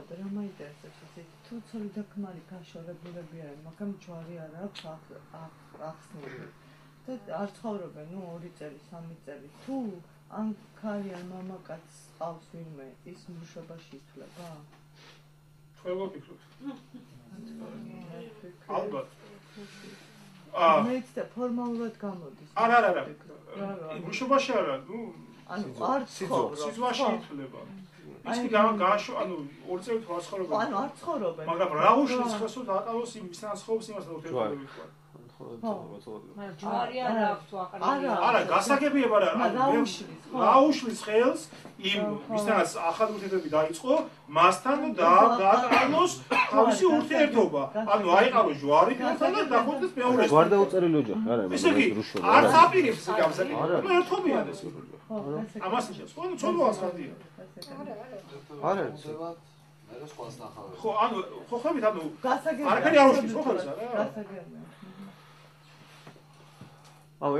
უბრალოდ რა მაინტერესებს ისეთ თუ ცოლი და ქმარი გაშორებულები არიან, მაგრამ ჯვარი არ აქვს ახსნილი. და არ ცხოვრობენ, 2 წელი, 3 წელი. თუ ან ქალი ან მამაკაცს ყავს ვინმე, ის მუშობაში ითვლება? თქვენ ვფიქრობთ. ალბათ. მეც და ფორმალურად გამოდის. არა. მუშობაში არა, ანუ არ ცხოვრობს. სიძვაში ითვლება. ისე გააშო, ანუ 2 წელი თუ არ ცხოვრობენ. ანუ არ ცხოვრობენ. მაგრამ რა უშლის ხელს რომ დაატოვოს იმისთან ცხოვრობს იმასთან ურთიერთობები თქვა. ჯვარი არ აქვს აყრილი. არა, გასაგებია რა უშლის ხელს იმ ვისთანაც ახალ ურთიერთობები დაიწყო, მასთან დაატოვოს თავისი ურთიერთობა. ანუ აიყარო ჯვარი ხელთან და დახვდეს მეორეს. ჯვარ დაუწერილი ოჯახი, არა, ესე იგი, არც აპირებს გამსაკუთრებით. ერთობია ეს. ამას ნიშნავს, ხო, ცოლვას ხანდია. არა. ხო, ანუ ხო ხვდებით, ანუ გასაგებია. არაფერი არ უშლის, ხო ხარ ეს არა? გასაგებია.